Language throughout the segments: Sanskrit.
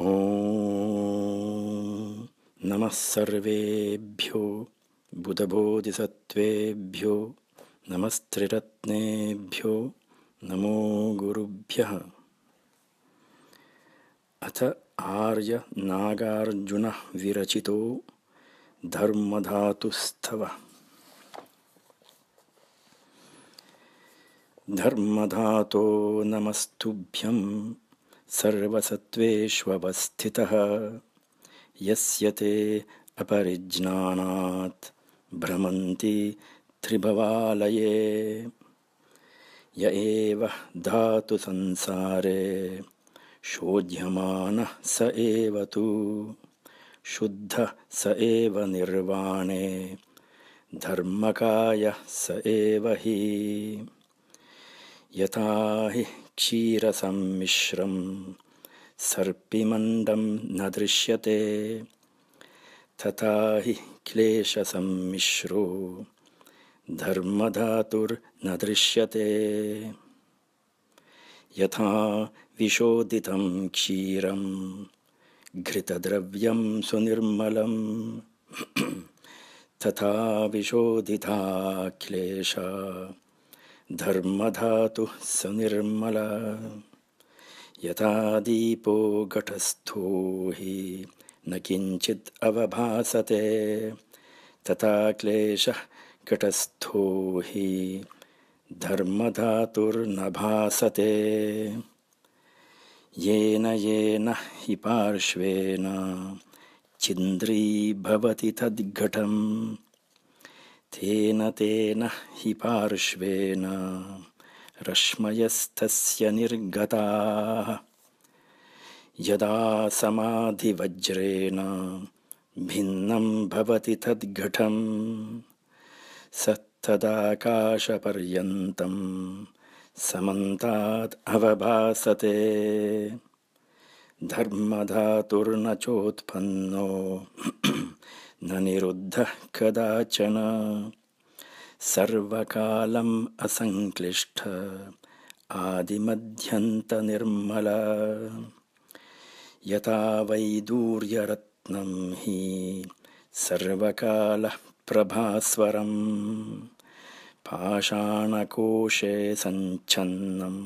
ಓಂ ನಮಃ ಸರ್ವೇಭ್ಯೋ ಬುಧಬೋಧಿಸತ್ವೇಭ್ಯೋ ನಮಸ್ತ್ರಿರತ್ನೇಭ್ಯೋ ನಮೋ ಗುರುಭ್ಯಃ. ಅಥ ಆರ್ಯ ನಾಗಾರ್ಜುನ ವಿರಚಿತೋ ಧರ್ಮಧಾತುಸ್ತವ. ಧರ್ಮಧಾತೋ ನಮಸ್ತುಭ್ಯಂ ಸರ್ವಸತ್ವೇಷ್ವವಸ್ಥಿತಃ ಯಸ್ಯ ತೇ ಅಪರಿಜ್ಞಾನಾತ್ ಭ್ರಮಂತಿ ತ್ರಿಭವಾಲಯೇ. ಯ ಏವ ಧಾತು ಸಂಸಾರೇ ಶೋಧ್ಯಮಾನಃ ಸ ಏವ ತು ಶುದ್ಧಃ ಸ ಏವ ನಿರ್ವಾಣೇ ಧರ್ಮಕಾಯಃ ಸ ಏವ ಹಿ. ಯಥಾ ಹಿ ಕ್ಷೀರಸಮ್ಮಿಶ್ರಂ ಸರ್ಪಿಮಂಡಂ ನ ದೃಶ್ಯತೆ ತಥಾ ಹಿ ಕ್ಲೇಶಸಮ್ಮಿಶ್ರೋ ಧರ್ಮಧಾತುರ್ನ ದೃಶ್ಯತೆ. ಯಥಾ ವಿಶೋದಿತಂ ಕ್ಷೀರಂ ಘೃತದ್ರವ್ಯಂ ಸುನಿರ್ಮಲಂ ತಥಾ ವಿಶೋದಿತಾ ಕ್ಲೇಶಾ ಧರ್ಮಧಾತು ಸುನಿರ್ಮಲ. ಯಥಾ ದೀಪೋ ಘಟಸ್ಥೋ ಹಿ ನ ಕಿಂಚಿತ್ ಅವಭಾಸತೆ ತಥಾ ಕ್ಲೇಶಃ ಘಟಸ್ಥೋ ಹಿ ಧರ್ಮಧಾತುರ್ನ ಭಾಸತೆ. ಯೇನ ಯೇನ ಹಿ ಪಾರ್ಶ್ವೇನ ಛಿಂದ್ರೀಭವತಿ ತದ್ಘಟಂ ತೇನ ತೇನ ಹಿ ಪಾರ್ಶ್ವೇನ ರಶ್ಮಯಸ್ತಸ್ಯ ನಿರ್ಗತಾಃ. ಯದಾ ಸಮಾಧಿವಜ್ರೇಣ ಭಿನ್ನಂ ಭವತಿ ತದ್ಘಟಂ ಸತ್ತದಾಕಾಶಪರ್ಯಂತಂ ಸಮಂತಾತ್ ಅವಭಾಸತೆ. ಧರ್ಮಧಾತುರ್ನ ಚೋತ್ಪನ್ನೋ ನ ನಿರುದ್ಧಃ ಕದಾಚನ ಸರ್ವಕಾಲಂ ಅಸಂಕ್ಲಿಷ್ಟ ಆದಿಮಧ್ಯಂತನಿರ್ಮಲ. ಯಥಾ ವೈದೂರ್ಯರತ್ನಂ ಹಿ ಸರ್ವಕಾಲಃ ಪ್ರಭಾಸ್ವರಂ ಪಾಷಾಣಕೋಶೆ ಸಂಚ್ಛನ್ನಂ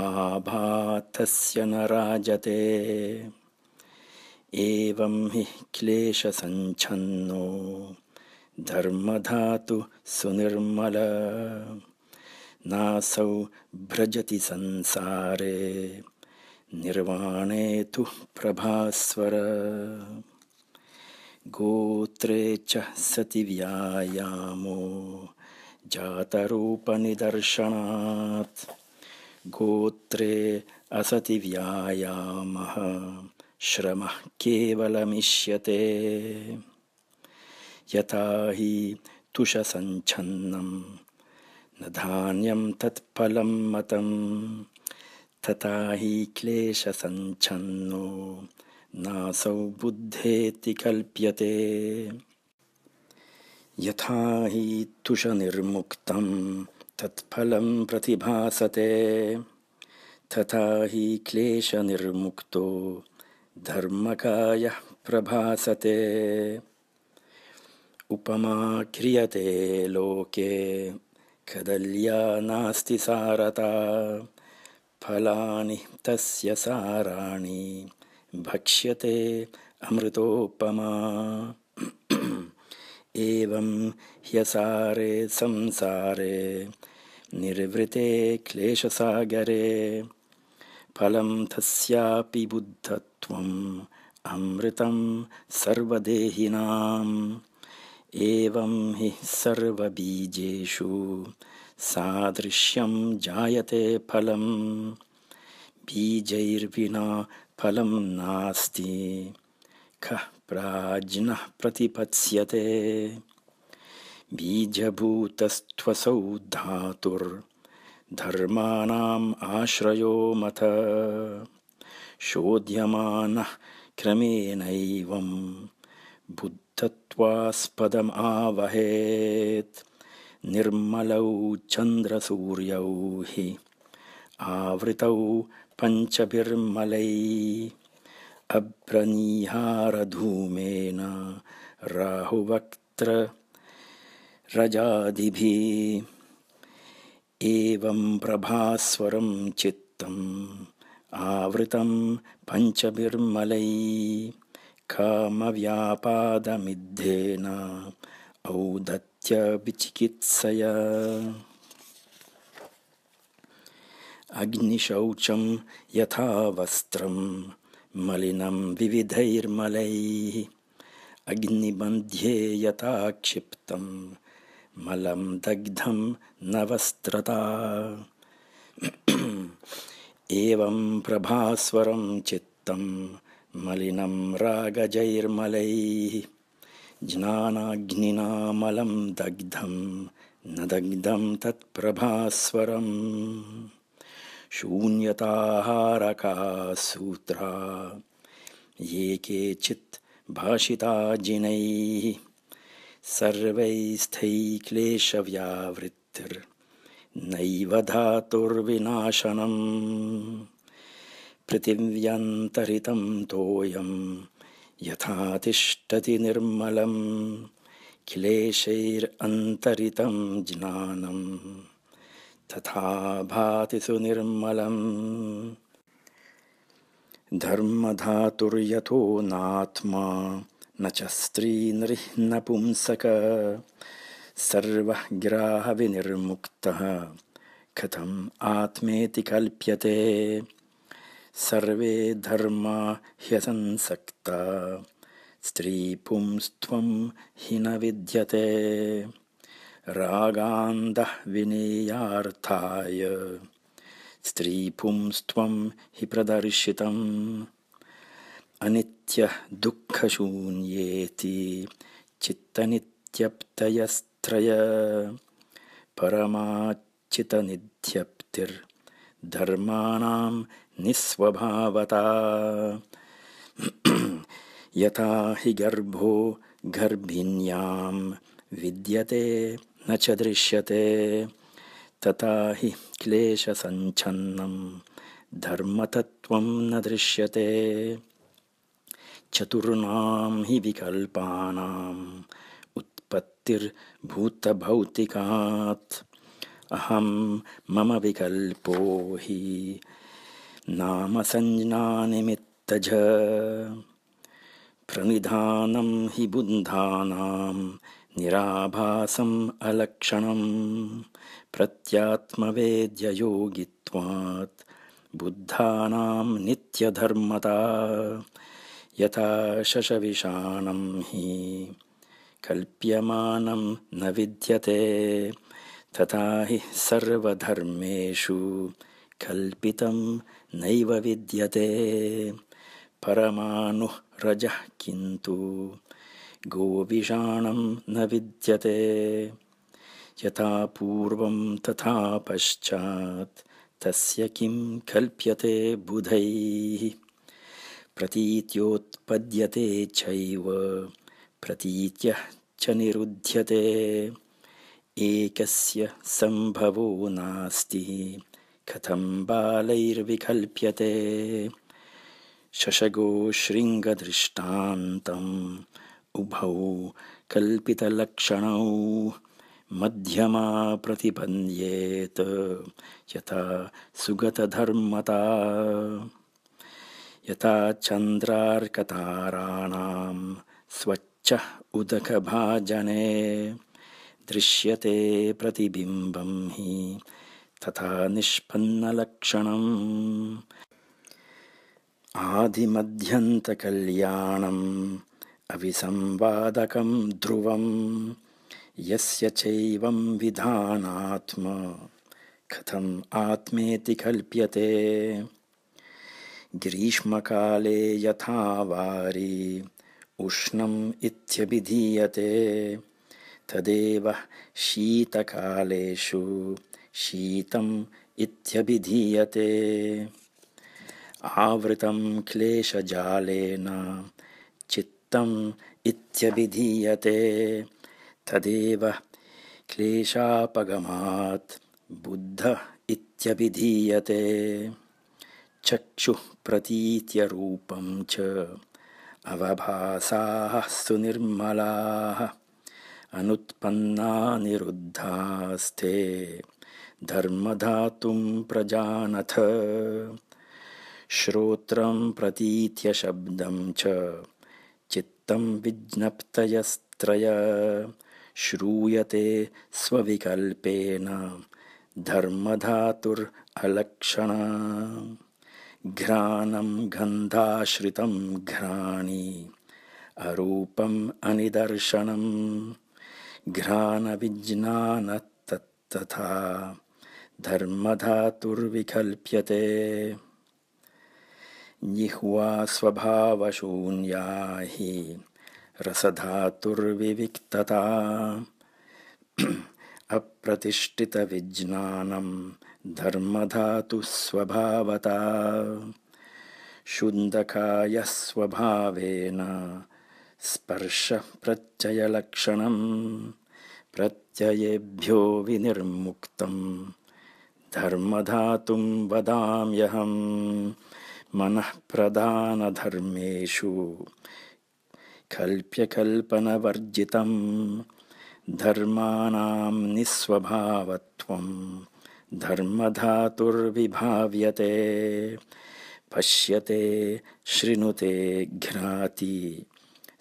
ಆಭಾತಸ್ಯ ನ ರಾಜತೆ. ಏವಂ ಹಿ ಕ್ಲೇಶಸಂಚ್ಛನ್ನೋ ಧರ್ಮಧಾತು ಸುನಿರ್ಮಲ. ನಾಸೌ ಭ್ರಜತಿ ಸಂಸಾರೇ ನಿರ್ವಾಣೇ ತು ಪ್ರಭಾಸ್ವರ. ಗೋತ್ರೇ ಚ ಸತಿ ವ್ಯಾಯಾಮೋ ಜಾತರೂಪನಿದರ್ಶನಾತ್ ಗೋತ್ರೇ ಅಸತಿ ವ್ಯಾಯಾಮಃ ಶ್ರಮಃ ಕೇವಲಮಿಷ್ಯತೆ. ಯಥಾ ಹಿ ತುಷಸಂಚ್ಛನ್ನಂ ನ ಧಾನ್ಯಂ ತತ್ಫಲಂ ಮತಂ ತಥಾ ಹಿ ಕ್ಲೇಶಸಂಚ್ಛನ್ನೋ ನಾಸೌ ಬುದ್ಧೇತಿ ಕಲ್ಪ್ಯತೆ. ಯಥಾ ಹಿ ತುಷನಿರ್ಮುಕ್ತಂ ತತ್ಫಲಂ ಪ್ರತಿಭಾಸತೆ ತಥಾ ಹಿ ಕ್ಲೇಶನಿರ್ಮುಕ್ತೋ ಧರ್ಮಕಾಯಃ ಪ್ರಭಾಸತೆ. ಉಪಮಾ ಕ್ರಿಯತೆ ಲೋಕೆ ಕದಲ್ಯಾ ನಾಸ್ತಿ ಸಾರತಾ ಫಲಾನಿ ತಸ್ಯ ಸಾರಾಣಿ ಭಕ್ಷ್ಯತೆ ಅಮೃತೋಪಮಾ. ಏವಂ ಹ್ಯಸಾರೇ ಸಂಸಾರೇ ನಿರ್ವೃತೆ ಕ್ಲೇಶಸಾಗರೇ ಫಲಂ ತಸ್ಯಾಪಿ ಬುದ್ಧತ್ವಂ ಅಮೃತಂ ಸರ್ವದೇಹಿನಾಂ. ಏವಂ ಹಿ ಸರ್ವಬೀಜೇಷು ಸಾದೃಶ್ಯಂ ಜಾಯತೆ ಫಲಂ ಬೀಜೈರ್ವಿನಾ ಫಲಂ ನಾಸ್ತಿ ಖ ಪ್ರಾಜ್ಞಃ ಪ್ರತಿಪತ್ಸ್ಯತೆ. ಬೀಜಭೂತಸ್ತ್ವಸೌ ಧಾತುರ್ ಧರ್ಮಾನಾಂ ಆಶ್ರಯೋ ಮತ ಶೋಧ್ಯಮಾನಃ ಕ್ರಮೇಣೈವಂ ಬುದ್ಧತ್ವಾಸ್ಪದಂ ಆವಹೇತ್. ನಿರ್ಮಲೌ ಚಂದ್ರಸೂರ್ಯೌ ಹಿ ಆವೃತೌ ಪಂಚಭಿರ್ಮಲೈ अभ्रनीहारधूमेन राहुवक्त्ररजादिभिः एवं प्रभास्वरं चित्तम् आवृतं पञ्चभिर्मलैः कामव्यापादमिद्धेन औदत्यविचिकित्सया अग्निशौचं यथा वस्त्रं मलिनं विविधैर्मलैः अग्निमध्ये यथा क्षिप्तं मलं दग्धं न वस्त्रता एवं प्रभास्वरं चित्तं मलिनं रागजैर्मलैः ज्ञानाग्निना मलं दग्धं न दग्धं तत्प्रभास्वरम् शून्यताहारका सूत्रा ये केचित् भाषिता जिनैः सर्वैस्थैक्लेशव्यावृत्तिर्नैव धातुर्विनाशनम् पृथिव्यन्तरितं तोयं यथा तिष्ठति निर्मलं क्लेशैरन्तरितं ज्ञानं तथा भाति सुनिर्मलम् धर्मधातुर्यथो नात्मा न च स्त्री नृः पुंसक सर्वः ग्राहविनिर्मुक्तः कथम् आत्मेति कल्प्यते सर्वे धर्मा ह्यसंसक्ता स्त्रीपुंस्त्वं हि न विद्यते रागान्धः विनेयार्थाय स्त्रीपुंस्त्वं हि प्रदर्शितम् अनित्यः दुःखशून्येति चित्तनित्यप्तयस्त्रय परमाच्चितनिध्यप्तिर्धर्माणां निस्वभावता यथा हि गर्भो गर्भिण्यां विद्यते न च दृश्यते तथा हि क्लेशसञ्छन्नं धर्मतत्त्वं न दृश्यते चतुर्णां हि विकल्पानाम् उत्पत्तिर्भूतभौतिकात् अहं मम विकल्पो हि नाम संज्ञानिमित्तज प्रणिधानं हि बुद्धानां निराभासम् अलक्षणं प्रत्यात्मवेद्ययोगित्वात् बुद्धानां नित्यधर्मता यथा शशविषाणं हि कल्प्यमानं न विद्यते तथा हि सर्वधर्मेषु कल्पितं नैव विद्यते परमाणुः रजः किन्तु गोविषाणं न विद्यते यथा पूर्वं तथा पश्चात् तस्य किं कल्प्यते बुधैः प्रतीत्योत्पद्यते चैव प्रतीत्यः च निरुध्यते एकस्य सम्भवो नास्ति कथं बालैर्विकल्प्यते शशगो शृङ्गदृष्टान्तम् उभौ कल्पितलक्षणौ मध्यमा प्रतिपद्येत यथा सुगतधर्मता यथा चन्द्रार्कताराणां स्वच्छः उदकभाजने दृश्यते प्रतिबिम्बं हि तथा निष्पन्नलक्षणम् आदिमध्यन्तकल्याणम् अविसंवादकं ध्रुवं यस्य चैवं विधानात्म कथम् आत्मेति कल्प्यते ग्रीष्मकाले यथा वारी उष्णम् इत्यभिधीयते तदेव शीतकालेषु शीतम् इत्यभिधीयते आवृतं क्लेशजालेन चित्तम् इत्यभिधीयते तदेव क्लेशापगमात् बुद्ध इत्यभिधीयते ಚಕ್ಷುಃ ಪ್ರತೀತ್ಯ ರೂಪಂ ಚ ಅವಭಾಸಾಃ ಸುನಿರ್ಮಲಾಃ ಅನುತ್ಪನ್ನಾ ನಿರುದ್ಧಾಸ್ತೆ ಧರ್ಮಧಾತುಂ ಪ್ರಜಾನಥ ಶ್ರೋತ್ರಂ ಪ್ರತೀತ್ಯ ಶಬ್ದಂ ಚ ಚಿತ್ತಂ ವಿಜ್ಞಪ್ತಯಸ್ತ್ರಯ ಶ್ರೂಯತೆ ಸ್ವವಿಕಲ್ಪೇನ ಧರ್ಮಧಾತುರ್ ಅಲಕ್ಷಣ ಘ್ರಾಣಂ ಗಂಧಾಶ್ರಿತಂ ಘ್ರಾಣಿ ಅರೂಪಂ ಅನಿದರ್ಶನಂ ಘ್ರಾಣ ವಿಜ್ಞಾನ ತತ್ತಥಾ ಧರ್ಮಧಾತುರ್ವಿಕಲ್ಪ್ಯತೆ ಜಿಹ್ವಾ ಸ್ವಭಾವಶೂನ್ಯಾ ಹಿ ರಸಧಾತುರ್ವಿವಿಕ್ತತಾ ಅಪ್ರತಿಷ್ಠಿತ ವಿಜ್ಞಾನಂ ಧರ್ಮಧಾತು ಸ್ವಭಾವತಃ ಶುದ್ಧಕಾಯ ಸ್ವಭಾವೇನ ಸ್ಪರ್ಶ ಪ್ರತ್ಯಯಲಕ್ಷಣಂ ಪ್ರತ್ಯಯೇಭ್ಯೋ ವಿನಿರ್ಮುಕ್ತಂ ಧರ್ಮಧಾತುಂ ವದಾಮ್ಯಹಂ ಮನಃ ಪ್ರಧಾನಧರ್ಮೇಷು ಕಲ್ಪ್ಯಕಲ್ಪನವರ್ಜಿತಂ ಧರ್ಮಾನಾಂ ನಿಸ್ವಭಾವತ್ವಂ ಧರ್ಮಧಾತುರ್ವಿಭಾವ್ಯತೆ ಪಶ್ಯತೆ ಶೃಣುತೆ ಘ್ರಾತಿ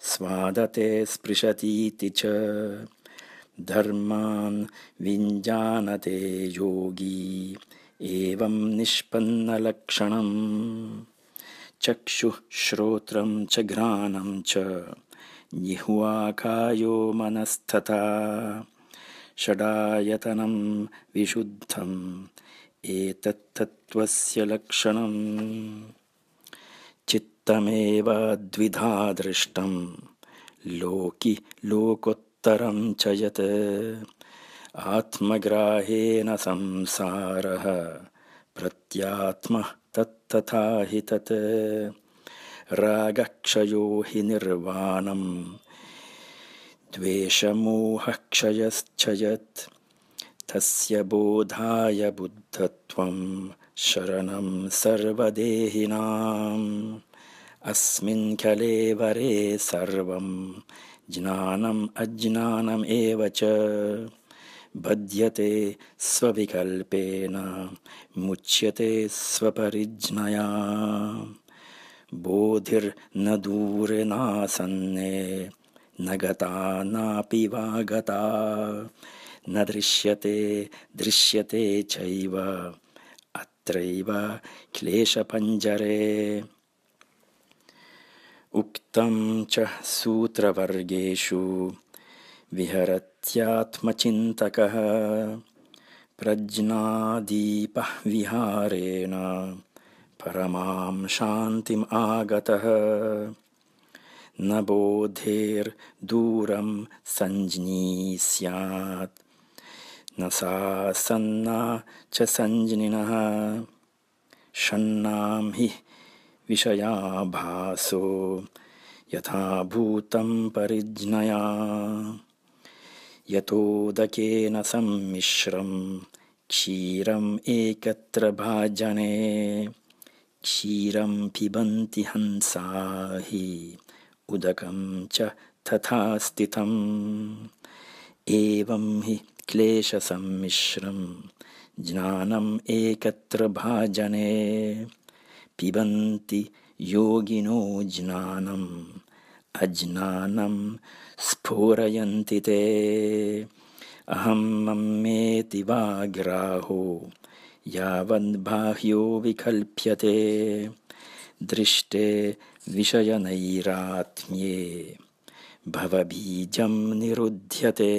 ಸ್ವಾದತೆ ಸ್ಪೃಶತೀತಿ ಚ ಧರ್ಮಾನ್ ವಿಂಜಾನತೆ ಯೋಗಿ ಏವಂ ನಿಷ್ಪನ್ನಲಕ್ಷಣಂ ಚಕ್ಷುಃ ಶ್ರೋತ್ರಂ ಚ ಘ್ರಾಣಂ ಚ ಜಿಹ್ವಾ ಕಾಯೋ ಮನಸ್ತಥಾ ಷಡಾಯತನಂ ವಿಶುದ್ಧಂ ಏತತ್ತತ್ವಸ್ಯ ಲಕ್ಷಣಂ ಚಿತ್ತಮೇವ ದ್ವಿಧಾ ದೃಷ್ಟಂ ಲೋಕಿ ಲೋಕೋತ್ತರಂ ಚ ಯತ್ ಆತ್ಮಗ್ರಾಹೇಣ ಸಂಸಾರಃ ಪ್ರತ್ಯಾತ್ಮ ತತ್ತಥಾ ಹಿ ತತ್ ರಾಗಕ್ಷಯೋ ಹಿ ನಿರ್ವಾಣಂ ದ್ವೇಷಮೋಹಕ್ಷಯಶ್ಚ ಯತ್ ತಸ್ಯ ಬೋಧಾಯ ಬುದ್ಧತ್ವಂ ಶರಣಂ ಸರ್ವದೇಹಿನಾಂ ಅಸ್ಮಿನ್ ಕಲೇವರೇ ಸರ್ವಂ ಜ್ಞಾನಂ ಅಜ್ಞಾನಂ ಏವ ಚ ಬಧ್ಯತೆ ಸ್ವವಿಕಲ್ಪೇನ ಮುಚ್ಯತೆ ಸ್ವಪರಿಜ್ಞಯಾ ಬೋಧಿರ್ನ ದೂರೆ ನಾಸನ್ನೇ ನ ಗತಾ ನಾಪಿ ವಾ ಗತಾ ನ ದೃಶ್ಯತೆ ದೃಶ್ಯತೆ ಚೈವ ಅತ್ರೈವ ಕ್ಲೇಶಪಂಜರೆ ಉಕ್ತಂ ಚ ಸೂತ್ರವರ್ಗೇಷು ವಿಹರತ್ಯಾತ್ಮಚಿಂತಕಃ ಪ್ರಜ್ಞಾದೀಪಃ ವಿಹಾರೇಣ ಪರಮಾಂ ಶಾಂತಿಂ ಆಗತಃ ನ ಬೋಧೇರ್ದೂರಂ ಸಂಜ್ಞೀ ಸ್ಯಾತ್ ನ ಸಾ ಸನ್ನಾ ಚ ಸಂಜ್ಞಿನಃ ಷಣ್ಣಾಂ ಹಿ ವಿಷಯಾಭಾಸೋ ಯಥಾಭೂತಂ ಪರಿಜ್ಞಯಾ ಯತೋದಕೇನ ಸಮ್ಮಿಶ್ರಂ ಕ್ಷೀರಂ ಏಕತ್ರ ಭಾಜನೆ ಕ್ಷೀರಂ ಪಿಬಂತಿ ಹಂಸಾ ಹಿ ಉದಕಂ ಚ ತಥಾ ಸ್ಥಿತಂ ಏವಂ ಹಿ ಕ್ಲೇಶಸಮ್ಮಿಶ್ರಂ ಜ್ಞಾನಂ ಏಕತ್ರ ಭಾಜನೆ ಪಿಬಂತಿ ಯೋಗಿನೋ ಜ್ಞಾನಂ ಅಜ್ಞಾನಂ ಸ್ಫೋರಯಂತಿ ತೇ ಅಹಂ ಮಮ್ಮೇತಿ ವಾಗ್ರಾಹೋ ಯಾವದ್ ಬಾಹ್ಯೋ ವಿಕಲ್ಪ್ಯತೆ ದೃಷ್ಟೇ ವಿಷಯನೈರಾತ್ಮ್ಯೇ ಭವಬೀಜಂ ನಿರುಧ್ಯತೆ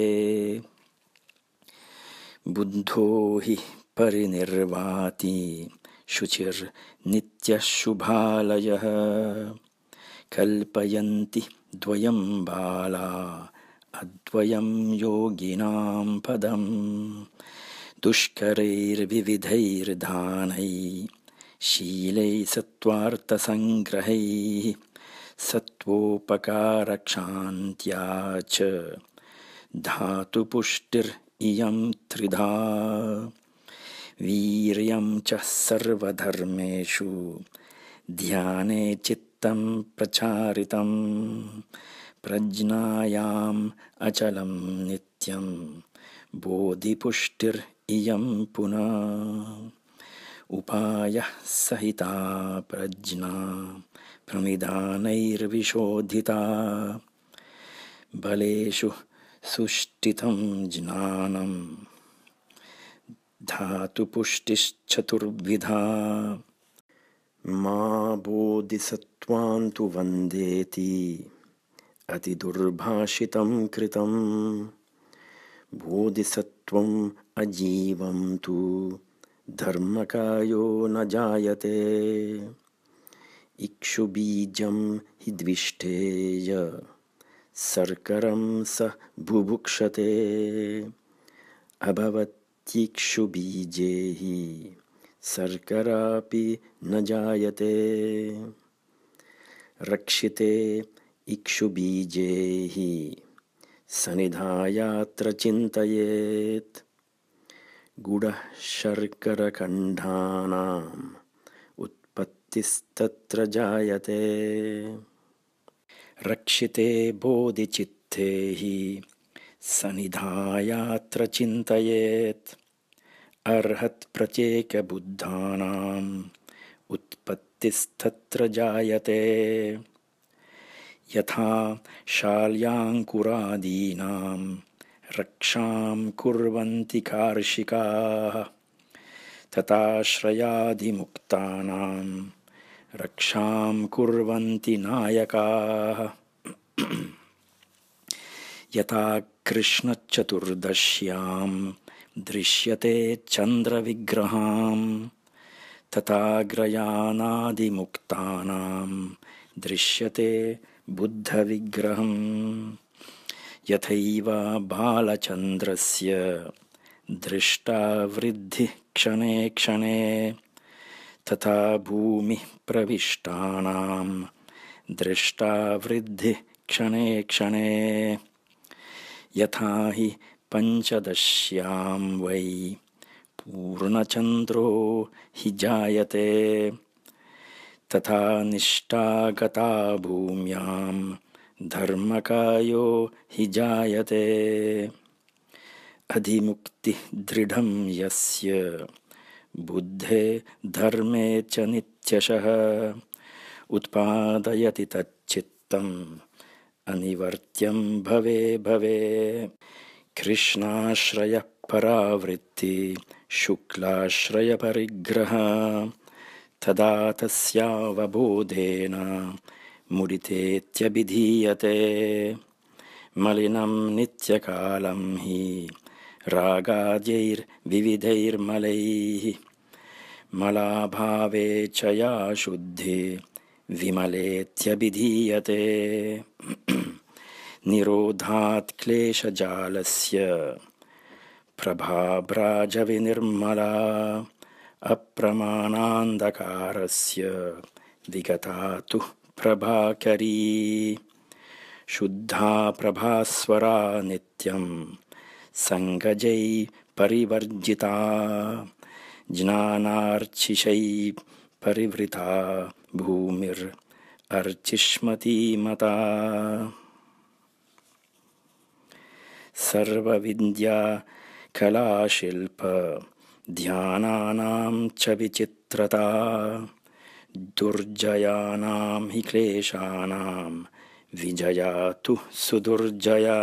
ಬುದ್ಧೋ ಹಿ ಪರಿನಿರ್ವಾತಿ ಶುಚಿರ್ನಿತ್ಯಶುಭಾಲಯಃ ಕಲ್ಪಯಂತಿ ದ್ವಯಂ ಬಾಲಾ ಅದ್ವಯಂ ಯೋಗಿನಾಂ ಪದಂ ದುಷ್ಕರೈರ್ವಿವಿಧೈರ್ದಾನೈ ಶೀಲೈ ಸತ್ವಾರ್ಥಸಂಗ್ರಹೈ ಸತ್ವೋಪಕಾರಕ್ಷಾಂತ್ಯಾ ಚ ಧಾತುಪುಷ್ಟಿರ್ ಇಯಂ ತ್ರಿಧಾ वीर्यं च सर्वधर्मेषु ध्याने चित्तं प्रचारितं प्रज्ञायाम् अचलं नित्यं बोधिपुष्टिरियं पुनः उपायः सहिता प्रज्ञा प्रमिदानैर्विशोधिता बलेषु सुष्ठितं ज्ञानं धातुपुष्टिश्चतुर्विधा मा बोधिसत्त्वान्तु वन्देति अतिदुर्भाषितं कृतं बोधिसत्त्वम् अजीवं तु धर्मकायो न जायते इक्षुबीजं हि द्विष्ठेय सर्करं स बुभुक्षते अभवत्इक्षुबीजे हि सर्करापि न जायते रक्षिते इक्षुबीजे हि सनिधायात्र चिन्तयेत् गुडः शर्करखण्डानाम् उत्पत्तिस्तत्र जायते रक्षिते बोधिचित्ते हि सनिधायात्र चिन्तयेत् अर्हत्प्रत्येकबुद्धानाम् उत्पत्तिस्तत्र जायते यथा शाल्याङ्कुरादीनां रक्षां कुर्वन्ति कार्षिकाः तथाश्रयादिमुक्तानां रक्षां कुर्वन्ति नायकाः यथा कृष्णचतुर्दश्यां दृश्यते चन्द्रविग्रहां तथा ग्रयानादिमुक्तानां दृश्यते बुद्धविग्रहम् यथैव बालचन्द्रस्य दृष्टा वृद्धिः क्षणे क्षणे तथा भूमिः प्रविष्टानां दृष्टा वृद्धिः क्षणे क्षणे यथा हि पञ्चदश्यां वै पूर्णचन्द्रो हि जायते तथा निष्ठागता भूम्यां धर्मकायो हि जायते अधिमुक्तिः दृढं यस्य बुद्धे धर्मे च नित्यशः उत्पादयति तच्चित्तम् अनिवर्त्यं भवे भवे कृष्णाश्रयः परावृत्ति शुक्लाश्रयपरिग्रह तदा तस्यावबोधेन मुदितेत्यभिधीयते मलिनं नित्यकालं हि रागाद्यैर्विविधैर्मलैः मलाभावे च या शुद्धि विमलेत्यभिधीयते निरोधात् क्लेशजालस्य प्रभाभ्राजविनिर्मला अप्रमाणान्धकारस्य विगता तु प्रभाकरी शुद्धा प्रभास्वरा नित्यं सङ्गजै परिवर्जिता ज्ञानार्चिषै परिवृता भूमिर्अर्चिष्मती मता सर्वविद्या कलाशिल्प ध्यानानां च विचित्रता दुर्जयानां हि क्लेशानां विजया तु सुदुर्जया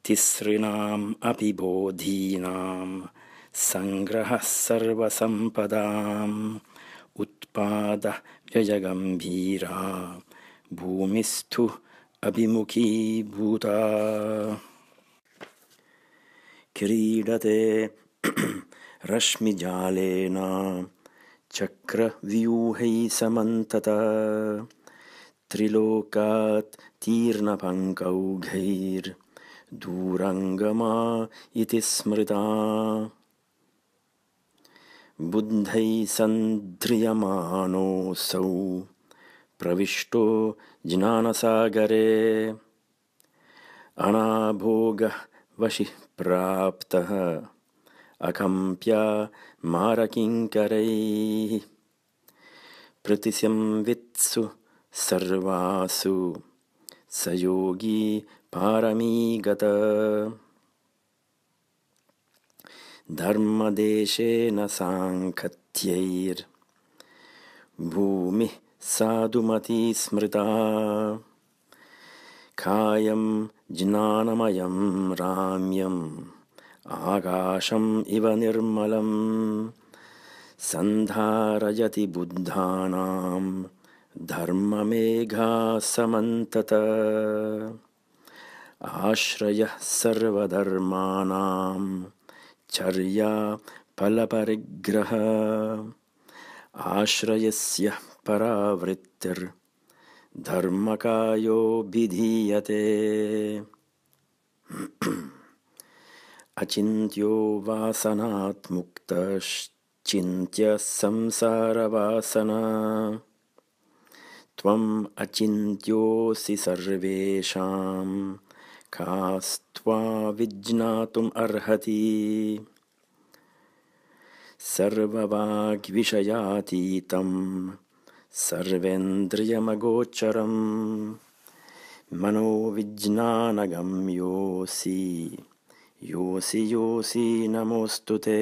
तिसृणाम् अपि बोधीनां सङ्ग्रहः सर्वसम्पदाम् उत्पादः व्ययगम्भीरा भूमिस्थु अभिमुखीभूता क्रीडते रश्मिजालेन चक्रव्यूहैः समन्ततः त्रिलोकात् तीर्णपङ्कौघैर्दूरङ्गमा इति स्मृता बुद्धैः सन्ध्रियमाणोऽसौ प्रविष्टो ज्ञानसागरे अनाभोगः वशिः प्राप्तः अकम्प्य मारकिङ्करैः प्रतिसंवित्सु सर्वासु स योगी पारमीगत धर्मदेशेन साङ्खत्यैर्भूमिः साधुमती स्मृता कायं ज्ञानमयं राम्यम् आकाशम् इव निर्मलं सन्धारयति बुद्धानां धर्ममेघासमन्तत आश्रयः सर्वधर्माणां चर्या फलपरिग्रह आश्रयस्य परावृत्तिर्धर्मकायोऽभिधीयते अचिन्त्यो वासनात् मुक्तश्चिन्त्य संसारवासना त्वम् अचिन्त्योऽसि सर्वेषां कास्त्वा विज्ञातुम् अर्हति सर्ववाग्विषयातीतं सर्वेन्द्रियमगोचरं मनोविज्ञानगम्योऽसि योऽसि योऽसि नमोऽस्तु ते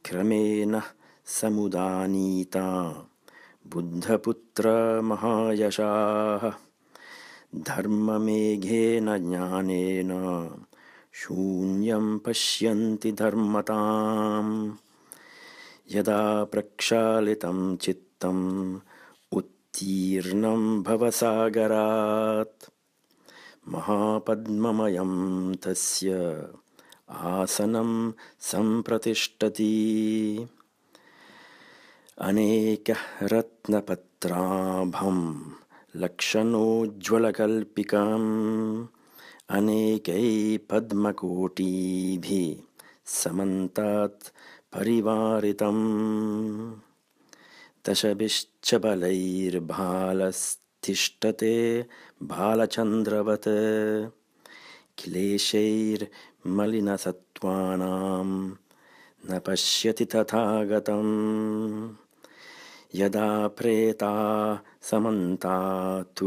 क्रमेण समुदानीता बुद्धपुत्र महायशाः धर्ममेघेन ज्ञानेन शून्यं पश्यन्ति धर्मताम् यदा प्रक्षालितं चित्तम् उत्तीर्णं भवसागरात् महापद्ममयं तस्य आसनं सम्प्रतिष्ठति अनेकरत्नपत्राभं लक्षणोज्ज्वलकल्पिकम् अनेकै पद्मकोटिभिः समन्तात् परिवारितम् दशभिश्च बलैर्भालस्तिष्ठते भालचन्द्रवत् क्लेशैर्मलिनसत्त्वानां न पश्यति तथागतम् यदा प्रेता समन्तात्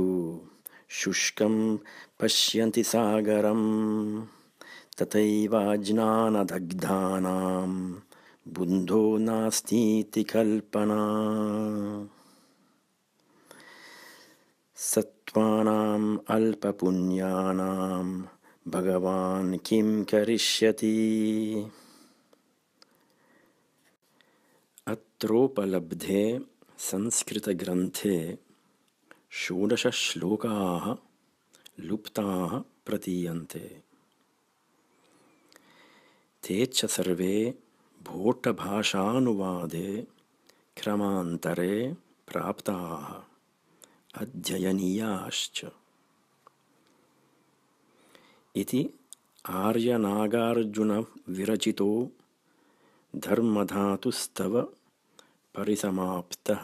शुष्कं पश्यन्ति सागरं तथैवाज्ञानदग्धानां बुद्धो नास्तीति कल्पना सत्त्वानाम् अल्पपुण्यानां भगवान् किं करिष्यति अत्रोपलब्धे संस्कृतग्रन्थे 16 श्लोकाः लुप्ताः प्रतीयन्ते ते च सर्वे भोट्टभाषानुवादे क्रमान्तरे प्राप्ताः अध्ययनीयाश्च इति आर्यनागार्जुनविरचितो धर्मधातुस्तव परिसमाप्तः।